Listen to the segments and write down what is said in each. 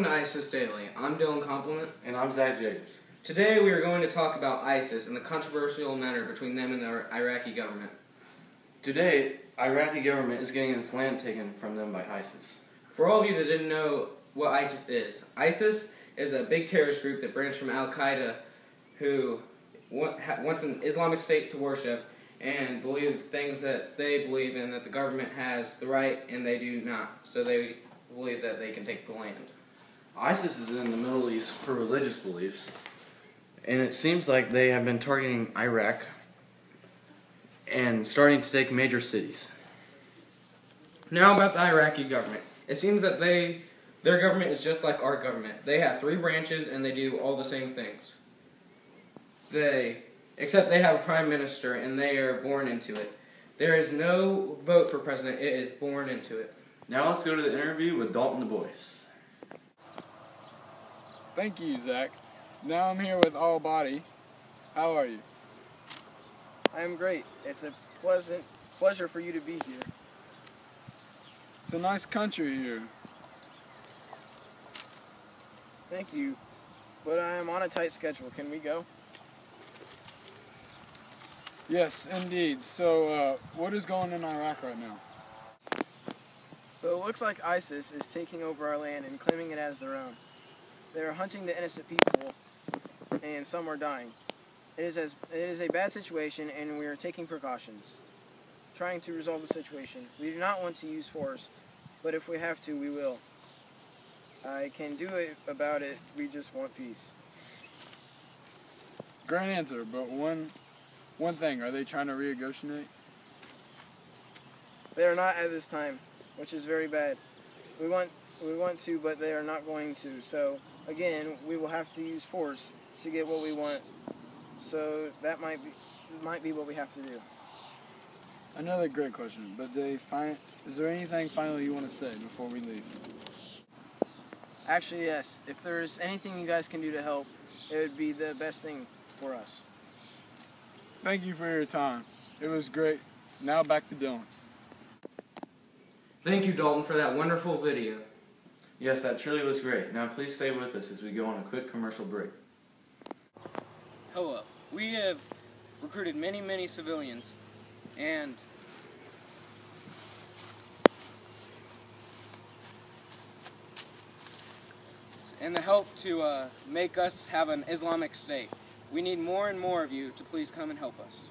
to ISIS Daily. I'm Dylan Compliment. And I'm Zach Jacobs. Today we are going to talk about ISIS and the controversial matter between them and the Iraqi government. Today, Iraqi government is getting its land taken from them by ISIS. For all of you that didn't know what ISIS is a big terrorist group that branched from Al-Qaeda who wants an Islamic state to worship and believe things that they believe in, that the government has the right and they do not. So they believe that they can take the land. ISIS is in the Middle East for religious beliefs, and it seems like they have been targeting Iraq and starting to take major cities. Now about the Iraqi government. It seems that their government is just like our government. They have 3 branches and they do all the same things. Except they have a prime minister and they are born into it. There is no vote for president, it is born into it. Now let's go to the interview with Dalton Du Bois. Thank you, Zach. Now I'm here with All Body. How are you? I am great. It's a pleasure for you to be here. It's a nice country here. Thank you, but I am on a tight schedule. Can we go? Yes, indeed. So, what is going on in Iraq right now? So it looks like ISIS is taking over our land and claiming it as their own. They are hunting the innocent people, and some are dying. It is a bad situation, and we are taking precautions, trying to resolve the situation. We do not want to use force, but if we have to, we will. I can do it about it. We just want peace. Great answer, but one thing, are they trying to renegotiate? They are not at this time, which is very bad. We want to, but they are not going to. So again, we will have to use force to get what we want. So that might be what we have to do. Another great question, but is there anything final you want to say before we leave? Actually, yes. If there's anything you guys can do to help, it would be the best thing for us. Thank you for your time. It was great. Now back to Dylan. Thank you, Dalton, for that wonderful video. Yes, that truly was great. Now please stay with us as we go on a quick commercial break. Hello. We have recruited many civilians and in the hope to make us have an Islamic state. We need more and more of you to please come and help us.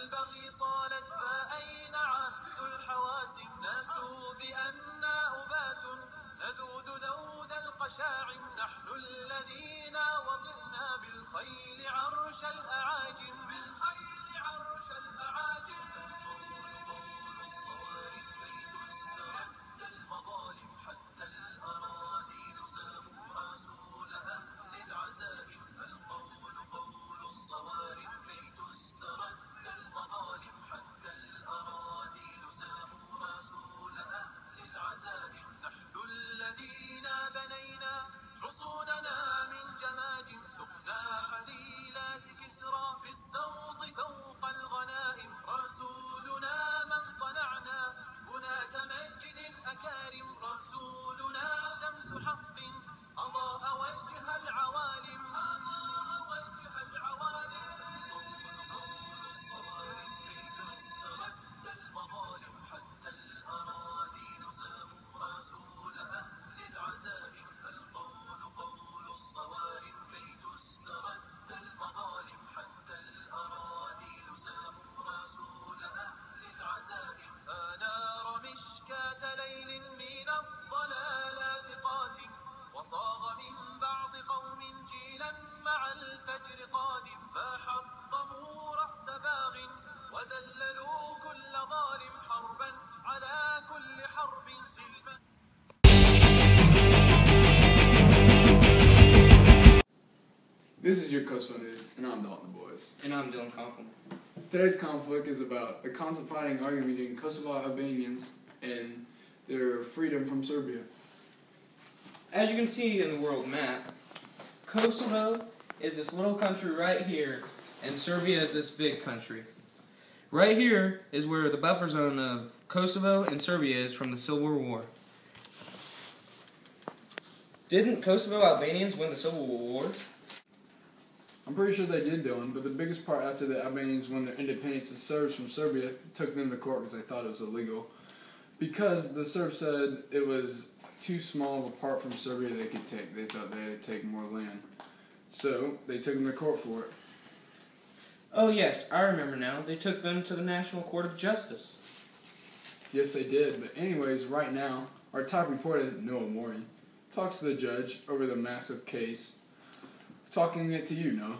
البغي صالت فأين عهد الحواسم ناسوا بأننا أبات نذود ذود القشاعم نحن الذين وطئنا بالخيل عرش الأعاجم الصوارم كي تسترد المظالم حتى الأراضي ساموا رسولها للعزائم فالقول قول الصوارم كي تسترد المظالم حتى الأراضي ساموا رسولها للعزائم نحن الذين بنينا حصوننا من جماجم سقنا حليلات كسرى في السوط فوق الغنائم رسولنا من صنعنا بناة مجد أكارم رسولنا شمس حق أضاء وجه العوالم الصوارم كي تسترد المظالم حتى الأراضي ساموا رسولها للعزائم فالقول قول الصوارم كي تسترد المظالم حتى الأراضي ساموا رسولها للعزائم أنار مشكاة ليل من الضلالات قاتم وصاغ من بعض قوم جيلا مع الفجر قادم فحطموا رأس باغ وذللوا كل ظالم حربا على كل حرب سلما This is your Kosovo News, and I'm Dalton Boys. And I'm Dylan Compliment. Today's conflict is about the constant fighting argument between Kosovo Albanians and their freedom from Serbia. As you can see in the world map, Kosovo is this little country right here, and Serbia is this big country. Right here is where the buffer zone of Kosovo and Serbia is from the Civil War. Didn't Kosovo Albanians win the Civil War? I'm pretty sure they did, Dylan, but the biggest part after the Albanians won their independence, the Serbs from Serbia took them to court because they thought it was illegal. Because the Serbs said it was too small of a part from Serbia they could take. They thought they had to take more land. So, they took them to court for it. Oh yes, I remember now. They took them to the National Court of Justice. Yes, they did. But anyways, right now, our top reporter, Noah Maury, talks to the judge over the massive case. Talking it to you, Noah.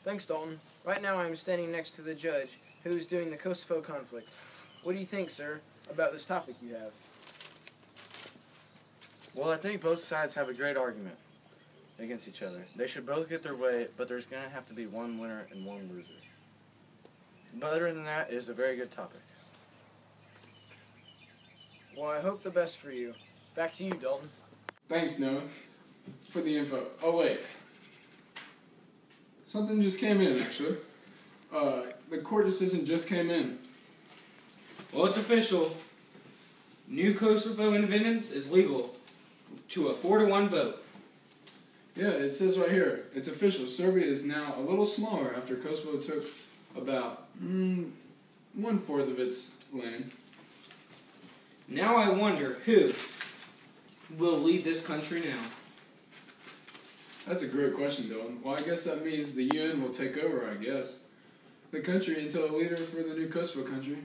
Thanks, Dalton. Right now I'm standing next to the judge, who is doing the Kosovo conflict. What do you think, sir, about this topic you have? Well, I think both sides have a great argument against each other. They should both get their way, but there's going to have to be one winner and one loser. But other than that, it is a very good topic. Well, I hope the best for you. Back to you, Dalton. Thanks, Noah, for the info. Oh, wait. Something just came in, actually. The court decision just came in. Well, it's official. New Kosovo independence is legal to a 4-1 vote. Yeah, it says right here. It's official. Serbia is now a little smaller after Kosovo took about 1/4 of its land. Now I wonder who will lead this country now. That's a great question, Dylan. Well, I guess that means the UN will take over, I guess. The country until a leader for the new Kosovo country.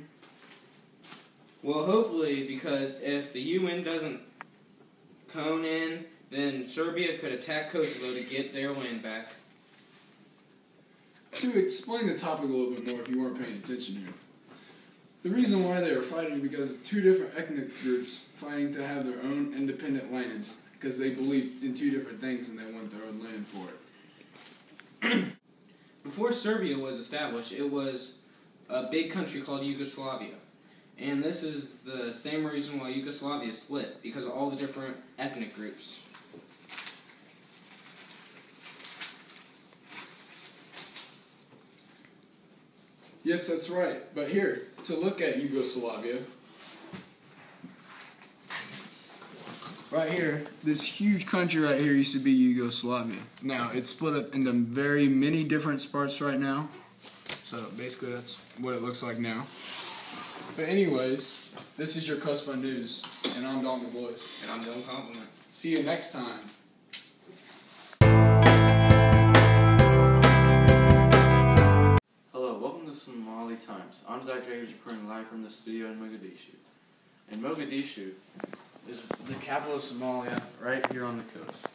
Well, hopefully, because if the UN doesn't cone in, then Serbia could attack Kosovo to get their land back. To explain the topic a little bit more if you weren't paying attention here. The reason why they were fighting because of two different ethnic groups fighting to have their own independent lands because they believed in two different things and they want their own land for it. Before Serbia was established, it was a big country called Yugoslavia. And this is the same reason why Yugoslavia split, because of all the different ethnic groups. Yes, that's right. But here, to look at Yugoslavia, right here, this huge country right here used to be Yugoslavia. Now, it's split up into very many different parts right now. So, basically, that's what it looks like now. But anyways, this is your Kosovo News, and I'm Dalton Boys. And I'm Dylan Compliment. See you next time. Hello, welcome to Somali Times. I'm Zach Jacobs reporting live from the studio in Mogadishu. And Mogadishu is the capital of Somalia, right here on the coast.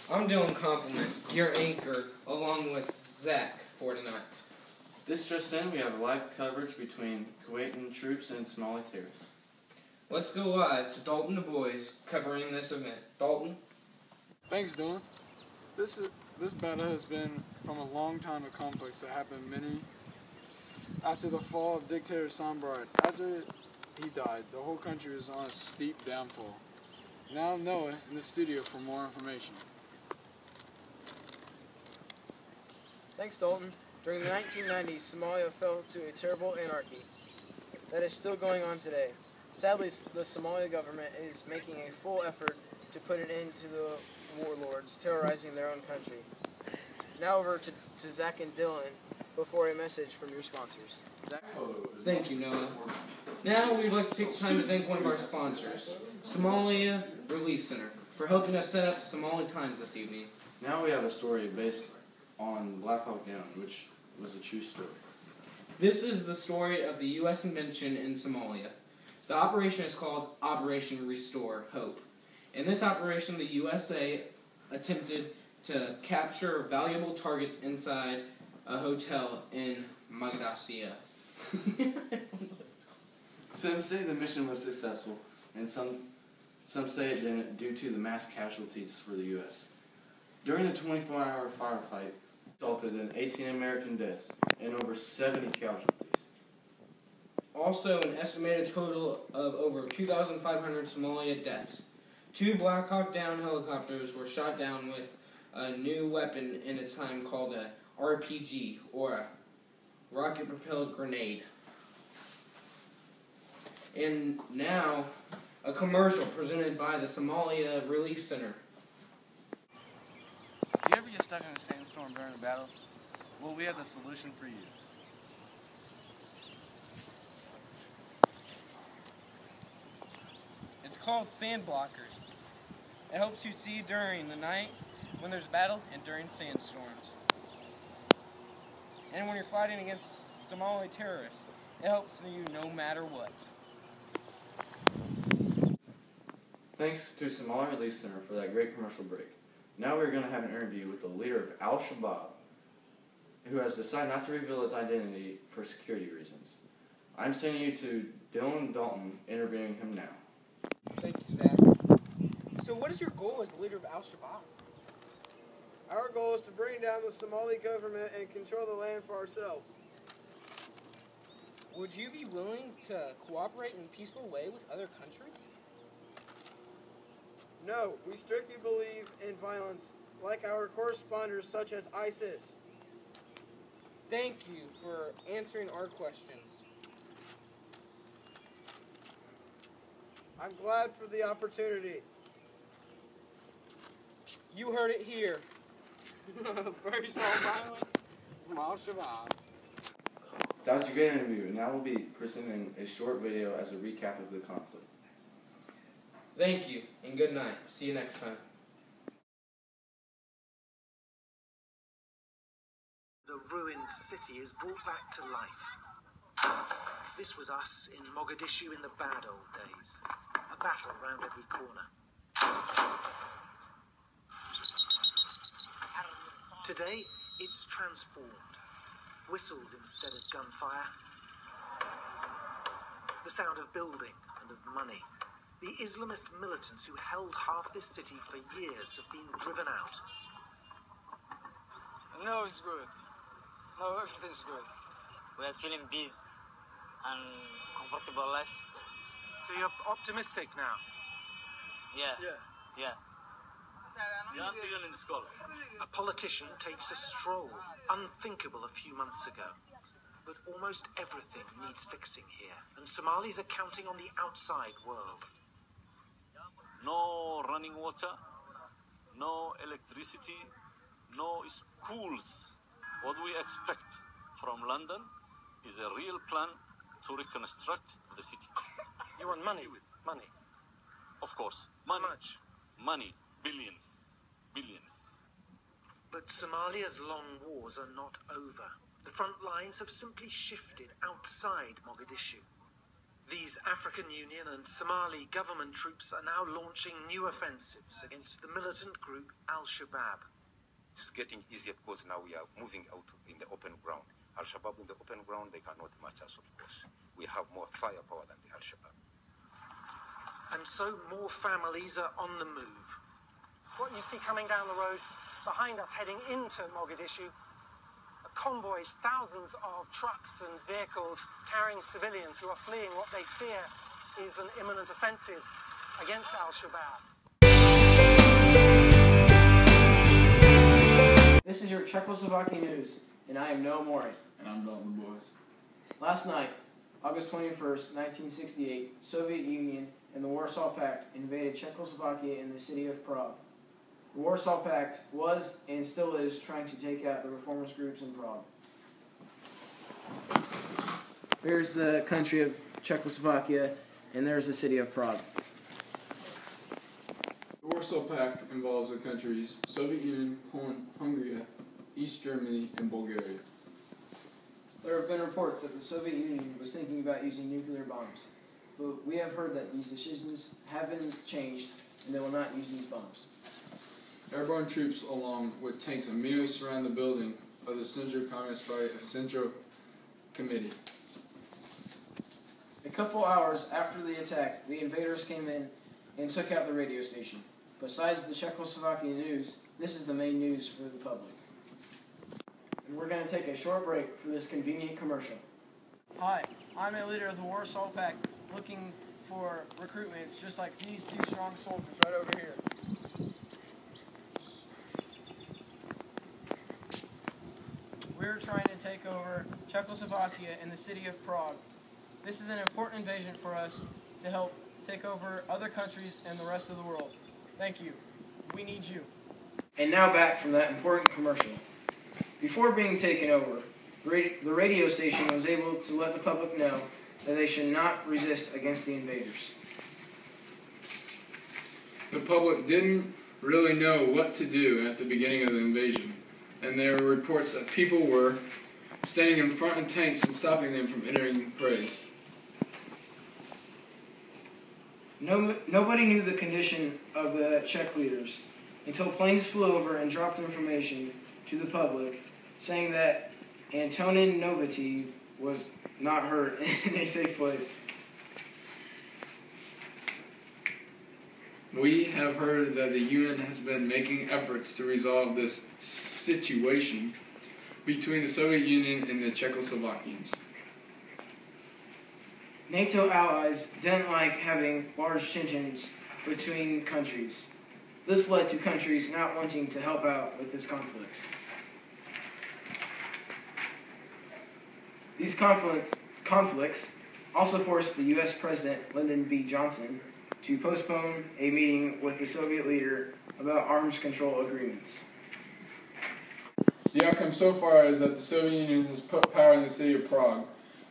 I'm Dylan Compliment, your anchor, along with Zach for tonight. This just in, we have live coverage between Kuwaitan troops and Somali terrorists. Let's go live to Dalton Du Bois covering this event. Dalton? Thanks, Dylan. This battle has been from a long time of conflicts that happened after the fall of dictator Sambarat. After he died, the whole country was on a steep downfall. Now Noah in the studio for more information. Thanks, Dalton. During the 1990s, Somalia fell to a terrible anarchy that is still going on today. Sadly, the Somali government is making a full effort to put an end to the warlords terrorizing their own country. Now over to Zach and Dylan before a message from your sponsors. Zach? Thank you, Noah. Now we'd like to take the time to thank one of our sponsors, Somalia Relief Center, for helping us set up Somali Times this evening. Now we have a story based on Black Hawk Down, which was a true story. This is the story of the U.S. invention in Somalia. The operation is called Operation Restore Hope. In this operation, the USA attempted to capture valuable targets inside a hotel in Mogadishu. Some say the mission was successful, and some Some say it didn't due to the mass casualties for the U.S. During the 24-hour firefight, resulted in 18 American deaths and over 70 casualties. Also, an estimated total of over 2,500 Somalia deaths. 2 Black Hawk Down helicopters were shot down with a new weapon in its time called a RPG, or a rocket-propelled grenade. And now, a commercial presented by the Somalia Relief Center. Do you ever get stuck in a sandstorm during a battle? Well, we have the solution for you. It's called sand blockers. It helps you see during the night when there's a battle and during sandstorms. And when you're fighting against Somali terrorists, it helps you no matter what. Thanks to Somalia Relief Center for that great commercial break. Now we're going to have an interview with the leader of Al-Shabaab, who has decided not to reveal his identity for security reasons. I'm sending you to Dylan Dalton, interviewing him now. Thank you, Zach. So what is your goal as the leader of Al-Shabaab? Our goal is to bring down the Somali government and control the land for ourselves. Would you be willing to cooperate in a peaceful way with other countries? No, we strictly believe in violence, like our corresponders such as ISIS. Thank you for answering our questions. I'm glad for the opportunity. You heard it here. First on violence from Al-Shabaab. That was a great interview. Now we'll be presenting a short video as a recap of the conflict. Thank you, and good night. See you next time. The ruined city is brought back to life. This was us in Mogadishu in the bad old days. A battle round every corner. Today, it's transformed. Whistles instead of gunfire. The sound of building and of money. The Islamist militants who held half this city for years have been driven out. No, it's good. No, everything's good. We are feeling peace and comfortable life. So you're optimistic now? Yeah. A politician takes a stroll, unthinkable a few months ago. But almost everything needs fixing here, and Somalis are counting on the outside world. No running water, no electricity, no schools. What we expect from London is a real plan to reconstruct the city. You want money? Money. Of course, money. How much? Money, billions. But Somalia's long wars are not over. The front lines have simply shifted outside Mogadishu. These African Union and Somali government troops are now launching new offensives against the militant group Al-Shabaab. It's getting easier because now we are moving out in the open ground. Al-Shabaab in the open ground, they cannot match us, of course. We have more firepower than the Al-Shabaab. And so more families are on the move. What you see coming down the road behind us heading into Mogadishu are convoys, thousands of trucks and vehicles carrying civilians who are fleeing what they fear is an imminent offensive against Al-Shabaab. This is your Czechoslovakia news, and I am Noah Mori. And I'm Dalton Boys. Last night, August 21st, 1968, Soviet Union and the Warsaw Pact invaded Czechoslovakia in the city of Prague. The Warsaw Pact was, and still is, trying to take out the reformist groups in Prague. Here's the country of Czechoslovakia, and there's the city of Prague. The Warsaw Pact involves the countries Soviet Union, Poland, Hungary, East Germany, and Bulgaria. There have been reports that the Soviet Union was thinking about using nuclear bombs, but we have heard that these decisions haven't changed, and they will not use these bombs. Airborne troops, along with tanks, immediately surround the building of the Central Communist Party Central Committee. A couple hours after the attack, the invaders came in and took out the radio station. Besides the Czechoslovakian news, this is the main news for the public. And we're going to take a short break for this convenient commercial. Hi, I'm a leader of the Warsaw Pact looking for recruitments just like these two strong soldiers right over here. We're trying to take over Czechoslovakia and the city of Prague. This is an important invasion for us to help take over other countries and the rest of the world. Thank you. We need you. And now back from that important commercial. Before being taken over, the radio station was able to let the public know that they should not resist against the invaders. The public didn't really know what to do at the beginning of the invasion, and there were reports that people were standing in front of tanks and stopping them from entering Prague. Nobody knew the condition of the Czech leaders until planes flew over and dropped information to the public saying that Antonin Novotny was not hurt in a safe place. We have heard that the UN has been making efforts to resolve this situation between the Soviet Union and the Czechoslovakians. NATO allies didn't like having large tensions between countries. This led to countries not wanting to help out with this conflict. These conflicts also forced the U.S. President Lyndon B. Johnson to postpone a meeting with the Soviet leader about arms control agreements. The outcome so far is that the Soviet Union has put power in the city of Prague.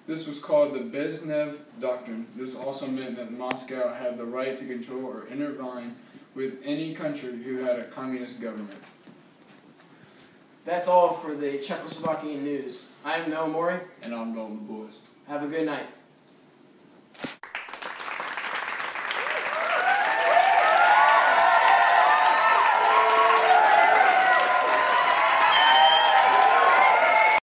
This was called the Brezhnev Doctrine. This also meant that Moscow had the right to control or intervene with any country who had a communist government. That's all for the Czechoslovakian news. I am Noah Mori. And I'm Golden Boys. Have a good night.